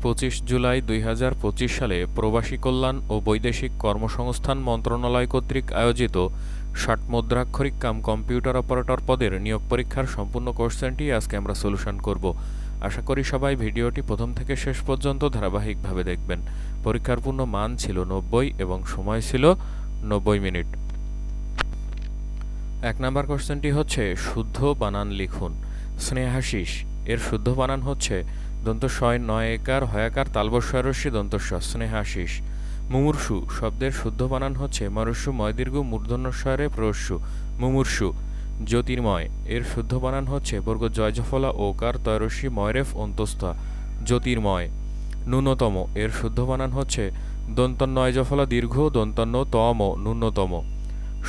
25 জুলাই 2025 সালে প্রবাসী কল্যাণ ও বৈদেশিক কর্মসংস্থান মন্ত্রণালয় কর্তৃক আয়োজিত 60 মুদ্রাক্ষরিক কাম কম্পিউটার অপারেটর পদের নিয়োগ পরীক্ষার সম্পূর্ণ কোশ্চেনটি আজকে আমরা সলিউশন করব। আশা করি সবাই ভিডিওটি প্রথম থেকে শেষ পর্যন্ত ধারাবাহিকভাবে দেখবেন। পরীক্ষার পূর্ণ মান ছিল 90 এবং সময় ছিল 90 মিনিট। 1 নম্বর কোশ্চেনটি হচ্ছে শুদ্ধ বানান লিখুন। স্নেহাশিস এর শুদ্ধ বানান হচ্ছে দন্তস্বয় নয়কার হয়াকার তালবস্বরস্যি দন্তস্ব স্নেহাশিস। মুমূর্ষু শব্দের শুদ্ধ বানান হচ্ছে মরস্যু ময়দীর্ঘ মূর্ধন্যস্বরে প্রস্যু মুমূর্ষু। জ্যোতির্ময় এর শুদ্ধ বানান হচ্ছে বর্গ জয়জফলা ওকার তয়রস্যি ময়রেফ অন্তস্থা জ্যোতির্ময়। ন্যূনতম এর শুদ্ধ বানান হচ্ছে দন্তন্নয় জফলা দীর্ঘ দন্তন্য তম ন্যূনতম।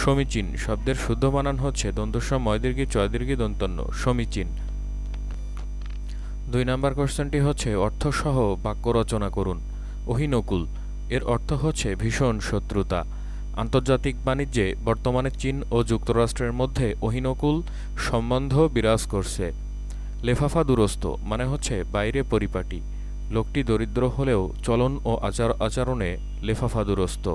সমীচীন শব্দের শুদ্ধ বানান হচ্ছে দন্তস্ব ময়দীর্ঘী চয়দীর্ঘী দন্তন্য সমীচীন। 2 নম্বর কোশ্চেনটি হচ্ছে অর্থসহ বাক্য রচনা করুন। অহিনকুল এর অর্থ হচ্ছে ভীষণ শত্রুতা। আন্তর্জাতিক বাণিজ্যে বর্তমানে চীন ও যুক্তরাষ্ট্রের মধ্যে অহিনকুল সম্বন্ধ বিরাজ করছে। লেফাফা দুরস্ত মানে হচ্ছে বাইরে পরিপাটি। লোকটি দরিদ্র হলেও চলন ও আচরণে লেফাফা দুরস্ত।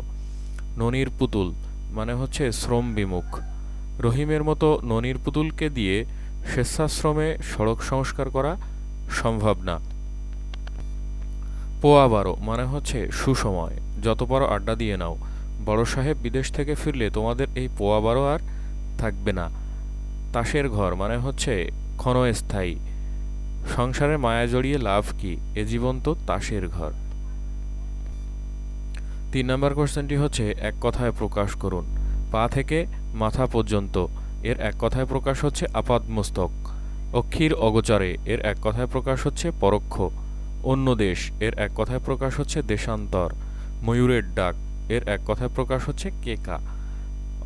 ননির পুতুল মানে হচ্ছে শ্রম বিমুখ। রহিমের মতো ননির পুতুলকে দিয়ে স্বেচ্ছাশ্রমে সড়ক সংস্কার করা সম্ভব না। পোয়া 12 মানে হচ্ছে সুসময়, যত পারো আড্ডা দিয়ে নাও। বড় সাহেব বিদেশ থেকে ফিরলে তোমাদের এই পোয়া 12 আর থাকবে না। তাসের ঘর মানে হচ্ছে ক্ষণস্থায়ী। সংসারে মায়া জড়িয়ে লাভ কি, এ জীবন তো তাসের ঘর। 3 নম্বর কোশ্চেনটি হচ্ছে এক কথায় প্রকাশ করুন। পা থেকে মাথা পর্যন্ত এর এক কথায় প্রকাশ হচ্ছে আপাদমস্তক। অক্ষীর অগোচরে এর এক কথায় প্রকাশ হচ্ছে পরোক্ষ। অন্য দেশ এর এক কথায় প্রকাশ হচ্ছে দেশান্তর। ময়ূরের ডাক এর এক কথায় প্রকাশ হচ্ছে কেকা।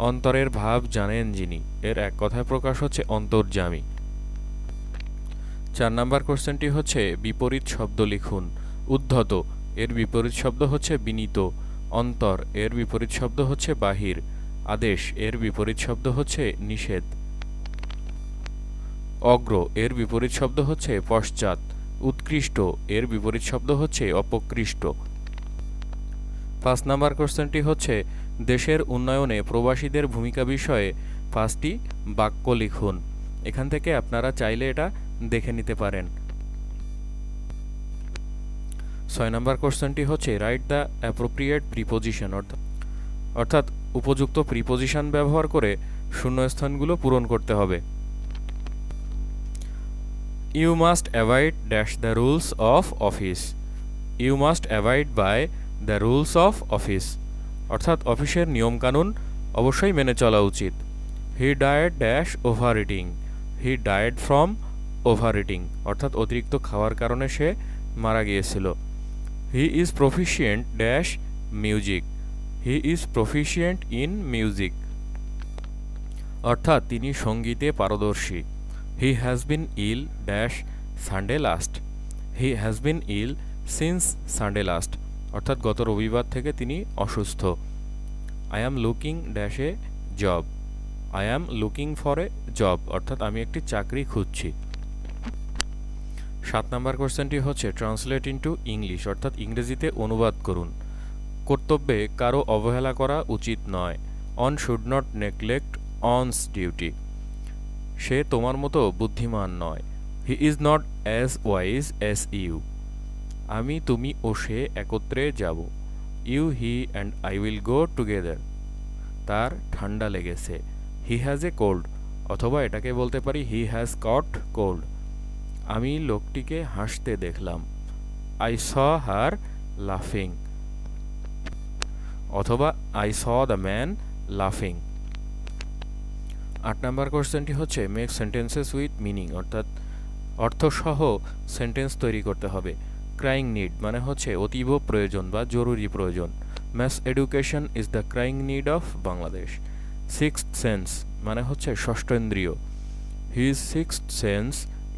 অন্তরের ভাব জানেন যিনি এর এক কথায় প্রকাশ হচ্ছে অন্তর্যামী। 4 নম্বর কোশ্চেনটি হচ্ছে বিপরীত শব্দ লিখুন। উদ্ধত এর বিপরীত শব্দ হচ্ছে বিনীত। অন্তর এর বিপরীত শব্দ হচ্ছে বাহির। আদেশ এর বিপরীত শব্দ হচ্ছে নিষেধ। অগ্র এর বিপরীত শব্দ হচ্ছে পশ্চাৎ। উৎকৃষ্ট এর বিপরীত শব্দ হচ্ছে অপকৃষ্ট। 5 নম্বর কোশ্চেনটি হচ্ছে দেশের উন্নয়নে প্রবাসীদের ভূমিকা বিষয়ে 5টি বাক্য লিখুন। এখান থেকে আপনারা চাইলে এটা দেখে নিতে পারেন। 6 নম্বর কোশ্চেনটি হচ্ছে রাইট দ্য অ্যাপ্রোপ্রিয়েট প্রিপোজিশন অর্থাৎ উপযুক্ত প্রিপোজিশন ব্যবহার করে শূন্যস্থানগুলো পূরণ করতে হবে। You must abide dash the rules of office. You must abide by the rules of office. অর্থাৎ অফিসের নিয়মকানুন অবশ্যই মেনে চলা উচিত। He died dash overeating. He died from overeating. অর্থাৎ অতিরিক্ত খাওয়ার কারণে সে মারা গিয়েছিল। He is proficient dash music. He is proficient in music. অর্থাৎ তিনি সঙ্গীতে পারদর্শী। He has been ill dash Sunday last. He has been ill since Sunday last. অর্থাৎ গত রবিবার থেকে তিনি অসুস্থ। I am looking dash a job. I am looking for a job. অর্থাৎ আমি একটি চাকরি খুঁজছি। 7 নম্বর কোশ্চেনটি হচ্ছে ট্রান্সলেট ইনটু ইংলিশ অর্থাৎ ইংরেজিতে অনুবাদ করুন। কর্তব্যে কারো অবহেলা করা উচিত নয়। On should not neglect one's duty. সে তোমার মতো বুদ্ধিমান নয়। He is not as wise as you. আমি তুমি ও সে একত্রে যাব। You, he and I will go together. তার ঠান্ডা লেগেছে। He has a cold. অথবা এটাকে বলতে পারি he has caught cold. আমি লোকটিকে হাসতে দেখলাম। I saw her laughing. অথবা I saw the man laughing. 8 নম্বর কোশ্চেনটি হচ্ছে মেক সেন্টেন্সেস উইথ মিনিং অর্থাৎ অর্থসহ সেন্টেন্স তৈরি করতে হবে। ক্রাইং নিড মানে হচ্ছে অতীব প্রয়োজন বা জরুরি প্রয়োজন। Mass education is the crying need of Bangladesh. Sixth sense মানে হচ্ছে ষষ্ঠেন্দ্রিয়। His sixth sense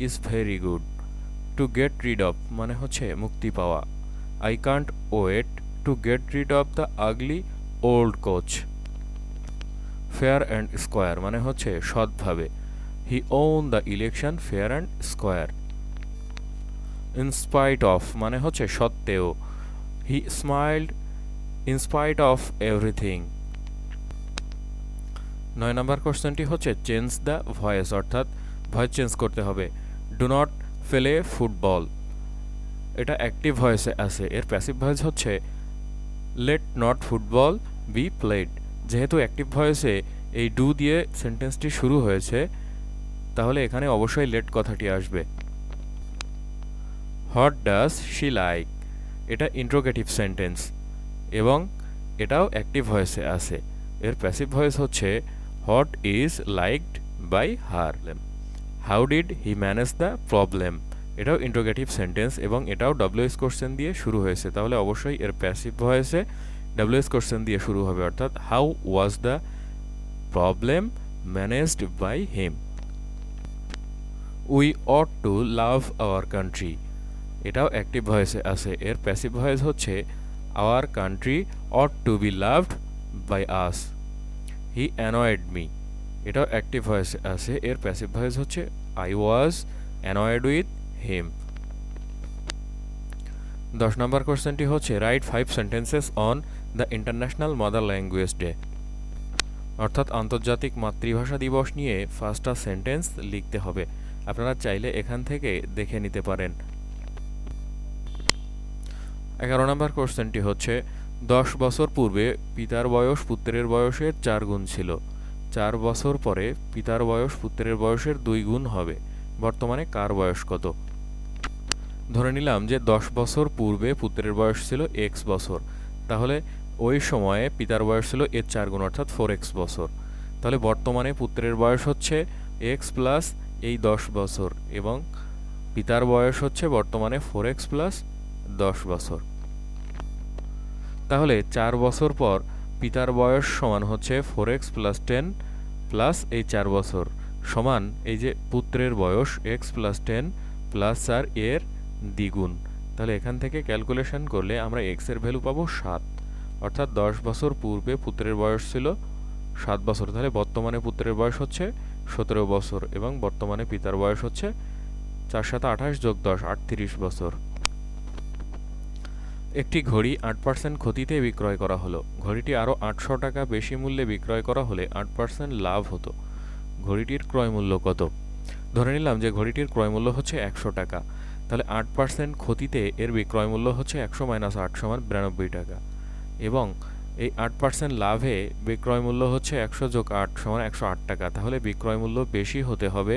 is very good. To get rid of মানে হচ্ছে মুক্তি পাওয়া। I can't wait to get rid of the ugly old coach. Fair and square মানে হচ্ছে সৎভাবে। He won the election fair and square. In spite of মানে হচ্ছে সত্ত্বেও, he smiled in spite of everything. 9 number কোশ্চেনটি হচ্ছে change the voice, অর্থাৎ voice change করতে হবে। ডু নট প্লে ফুটবল, এটা অ্যাক্টিভ ভয়েসে আছে, এর প্যাসিভ ভয়েস হচ্ছে let not football be played. যেহেতু অ্যাক্টিভ ভয়েসে এই ডু দিয়ে সেন্টেন্সটি শুরু হয়েছে, তাহলে এখানে অবশ্যই লেট কথাটি আসবে। হোয়াট ডাজ শি লাইক, এটা ইন্ট্রোগেটিভ সেন্টেন্স এবং এটাও অ্যাক্টিভ ভয়েসে আছে, এর প্যাসিভ ভয়েস হচ্ছে what is liked by her. How did he manage the problem, এটাও ইন্ট্রোগেটিভ সেন্টেন্স এবং এটাও ডব্লিউএস কোশ্চেন দিয়ে শুরু হয়েছে, তাহলে অবশ্যই এর প্যাসিভ ভয়েসে ডব্লিউএস কোশ্চেন দিয়ে শুরু হবে, অর্থাৎ how was the problem managed by him. We ought to love our country, এটাও অ্যাক্টিভ ভয়েসে আছে, এর প্যাসিভ ভয়েস হচ্ছে our country ought to be loved by us. He annoyed me, এটাও অ্যাক্টিভ ভয়েসে আছে, এর প্যাসিভ ভয়েস হচ্ছে I was annoyed with him. 10 number কোশ্চেনটি হচ্ছে write 5 sentences on the international mother language day, অর্থাৎ আন্তর্জাতিক মাতৃভাষা দিবস নিয়ে 5টা সেন্টেন্স লিখতে হবে। আপনারা চাইলে এখান থেকে দেখে নিতে পারেন। 11 নম্বর কোশ্চেনটি হচ্ছে 10 বছর পূর্বে পিতার বয়স পুত্রের বয়সের 4 গুণ ছিল, 4 বছর পরে পিতার বয়স পুত্রের বয়সের 2 গুণ হবে, বর্তমানে কার বয়স কত? ধরে নিলাম যে 10 বছর পূর্বে পুত্রের বয়স ছিল x বছর, তাহলে ওই সময়ে পিতার বয়স ছিল এর 4 গুণ অর্থাৎ 4x বছর, তাহলে বর্তমানে পুত্রের বয়স হচ্ছে x প্লাস এই 10 বছর এবং পিতার বয়স হচ্ছে বর্তমানে 4x প্লাস 10 বছর। তাহলে 4 বছর পর পিতার বয়স সমান হচ্ছে 4x প্লাস 10 প্লাস এই 4 বছর সমান এই যে পুত্রের বয়স x প্লাস 10 প্লাস 4 এর দ্বিগুণ। তাহলে এখান থেকে ক্যালকুলেশন করলে আমরা x এর ভ্যালু পাবো 7, অর্থাৎ 10 বছর পূর্বে পুত্রের বয়স ছিল 7 বছর, তাহলে বর্তমানে পুত্রের বয়স হচ্ছে 17 বছর এবং বর্তমানে পিতার বয়স হচ্ছে 4 7 28 যোগ 10 38 বছর। একটি ঘড়ি 8% ক্ষতিতে বিক্রয় করা হলো, ঘড়িটি আরও 800 টাকা বেশি মূল্যে বিক্রয় করা হলে 8% লাভ হতো, ঘড়িটির ক্রয় মূল্য কত? ধরে নিলাম যে ঘড়িটির ক্রয় মূল্য হচ্ছে 100 টাকা, তাহলে 8% ক্ষতিতে এর বিক্রয় মূল্য হচ্ছে 100 - 8 সমান 92 টাকা এবং এই 8% লাভে বিক্রয় মূল্য হচ্ছে 100 যোগ 8 সমান 108 টাকা, তাহলে বিক্রয় মূল্য বেশি হতে হবে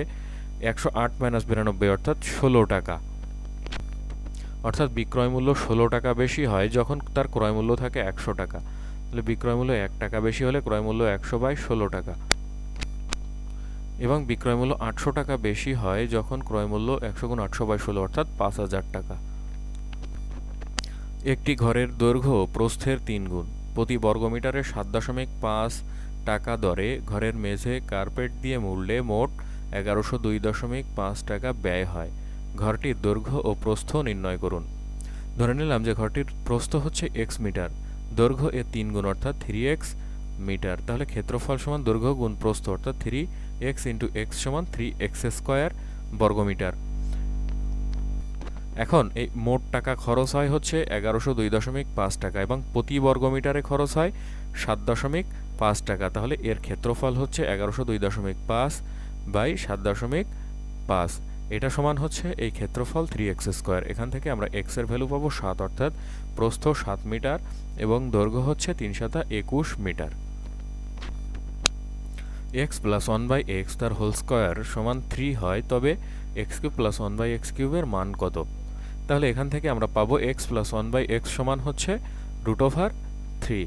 108 - 92 অর্থাৎ 16 টাকা, অর্থাৎ বিক্রয় মূল্য 16 টাকা বেশি হয় যখন তার ক্রয় মূল্য থাকে 100 টাকা, তাহলে বিক্রয় মূল্য 1 টাকা বেশি হলে ক্রয় মূল্য 100/16 টাকা এবং বিক্রয় মূল্য 800 টাকা বেশি হয় যখন ক্রয় মূল্য 100 × 800/16 অর্থাৎ 5000 টাকা। একটি ঘরের দৈর্ঘ্য প্রস্থের 3 গুণ, প্রতি বর্গমিটারে 7.5 টাকা দরে ঘরের মেঝে কার্পেট দিয়ে মুড়লে মোট 1102.5 টাকা ব্যয় হয়, ঘরটির দৈর্ঘ্য ও প্রস্থ নির্ণয় করুন। ধরে নিলাম যে ঘরটির প্রস্থ হচ্ছে x মিটার, দৈর্ঘ্য এর 3 গুণ অর্থাৎ 3x মিটার, তাহলে ক্ষেত্রফল সমান দৈর্ঘ্য গুণ প্রস্থ অর্থাৎ 3x × x সমান 3x² বর্গমিটার। এখন এই মোট টাকা খরচ হয় হচ্ছে 1102.5 টাকা এবং প্রতি বর্গমিটারে খরচ হয় 7.5 টাকা, তাহলে এর ক্ষেত্রফল হচ্ছে 1102.5/7.5, এটা সমান হচ্ছে এই ক্ষেত্রফল 3x²। এখান থেকে আমরা x এর ভ্যালু পাবো 7, অর্থাৎ প্রস্থ 7 মিটার এবং দৈর্ঘ্য হচ্ছে 3 × 21 মিটার। x + 1/x তার হোল স্কয়ার সমান 3 হয়, তবে x³ + 1/x³ এর মান কত? তাহলে এখান থেকে আমরা পাবো x + 1/x সমান হচ্ছে √3,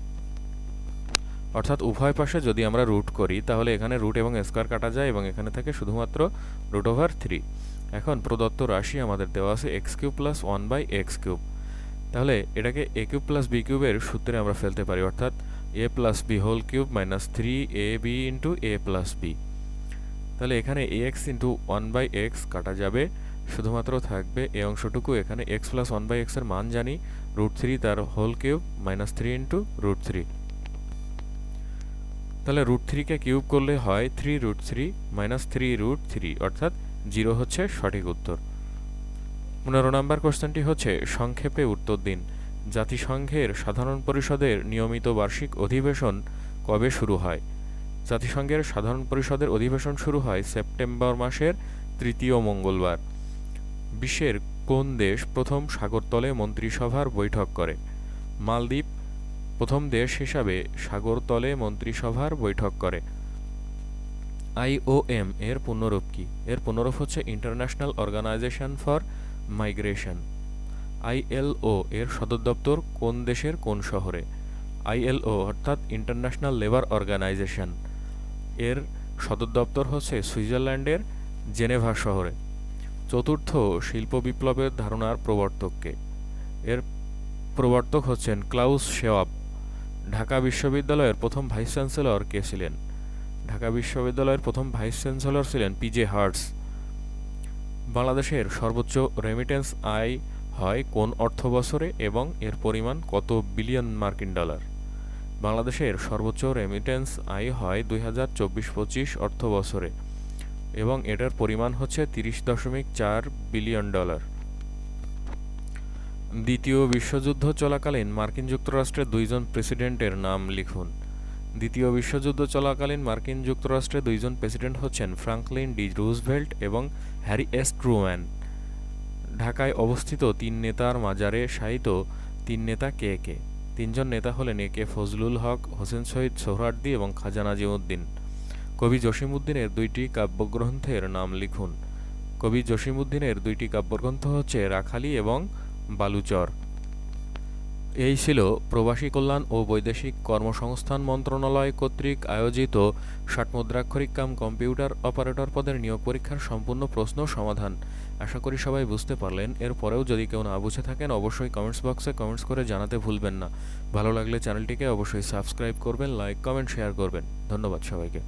অর্থাৎ উভয় পাশে যদি আমরা রুট করি তাহলে এখানে রুট এবং স্কয়ার কাটা যায় এবং এখানে থাকে শুধুমাত্র √3। এখন প্রদত্ত রাশি আমাদের দেওয়া আছে x³ + 1/x³, তাহলে এটাকে a³ + b³ এর সূত্রে আমরা ফেলতে পারি, অর্থাৎ a + b³ - 3ab × a + b। তাহলে এখানে ax × 1/x কাটা যাবে, শুধুমাত্র থাকবে এই অংশটুকু, এখানে x + 1/x এর মান জানি √3 তার হোল কিউব - 3 × √3, তাহলে √3 কে কিউব করলে হয় 3√3 - 3√3 অর্থাৎ 0 হচ্ছে সঠিক উত্তর। 15 নম্বর কোশ্চেনটি হচ্ছে সংক্ষেপে উত্তর দিন। জাতিসংঘের সাধারণ পরিষদের নিয়মিত বার্ষিক অধিবেশন কবে শুরু হয়? জাতিসংঘের সাধারণ পরিষদের অধিবেশন শুরু হয় সেপ্টেম্বর মাসের তৃতীয় মঙ্গলবার। বিশ্বের কোন দেশ প্রথম সাগরতলে মন্ত্রিসভার বৈঠক করে? মালদ্বীপ প্রথম দেশ হিসাবে সাগরতলে মন্ত্রিসভার বৈঠক করে। IOM এর পূর্ণরূপ কি? এর পূর্ণরূপ হচ্ছে international organisation for migration. ILO এর সদর দপ্তর কোন দেশের কোন শহরে? ILO অর্থাৎ ইন্টারন্যাশনাল লেবার অর্গানাইজেশন এর সদর দপ্তর হচ্ছে সুইজারল্যান্ডের জেনেভা শহরে। চতুর্থ শিল্প বিপ্লবের ধারণার প্রবর্তক কে? এর প্রবর্তক হচ্ছেন ক্লাউস শেওয়াব। ঢাকা বিশ্ববিদ্যালয়ের প্রথম ভাইস চ্যান্সেলর কে ছিলেন? ঢাকা বিশ্ববিদ্যালয়ের প্রথম ভাইস চ্যান্সেলর ছিলেন PJ হার্টস। বাংলাদেশের সর্বোচ্চ রেমিটেন্স আয় হয় কোন অর্থবছরে এবং এর পরিমাণ কত বিলিয়ন মার্কিন ডলার? বাংলাদেশের সর্বোচ্চ রেমিটেন্স আয় হয় 2024-25 অর্থবছরে এবং এটার পরিমাণ হচ্ছে 30.4 বিলিয়ন ডলার। দ্বিতীয় বিশ্বযুদ্ধ চলাকালীন মার্কিন যুক্তরাষ্ট্রের দুইজন প্রেসিডেন্টের নাম লিখুন। দ্বিতীয় বিশ্বযুদ্ধ চলাকালীন মার্কিন যুক্তরাষ্ট্রের দুইজন প্রেসিডেন্ট হচ্ছেন ফ্রাঙ্কলিন ডি রুজভেল্ট এবং হ্যারি এস ট্রুম্যান। ঢাকায় অবস্থিত তিন নেতার মাজারে শায়িত তিন নেতা কে কে? তিনজন নেতা হলেন এ কে ফজলুল হক, হোসেন শহীদ সোহরাওয়ার্দী এবং খাজা নাজিমউদ্দিন। কবি জসিমউদ্দিনের দুইটি কাব্যগ্রন্থের নাম লিখুন। কবি জসিমউদ্দিনের দুইটি কাব্যগ্রন্থ হচ্ছে রাখালি এবং বালুচর। এই ছিল প্রবাসী কল্যাণ ও বৈদেশিক কর্মসংস্থান মন্ত্রণালয় কর্তৃক আয়োজিত 60 মুদ্রাক্ষরিক কাম কম্পিউটার অপারেটর পদের নিয়োগ পরীক্ষার সম্পূর্ণ প্রশ্ন সমাধান। আশা করি সবাই বুঝতে পারলেন। এরপরেও যদি কেউ না বুঝে থাকেন অবশ্যই কমেন্টস বক্সে কমেন্টস করে জানাতে ভুলবেন না। ভালো লাগলে চ্যানেলটিকে অবশ্যই সাবস্ক্রাইব করবেন, লাইক, কমেন্ট, শেয়ার করবেন। ধন্যবাদ সবাইকে।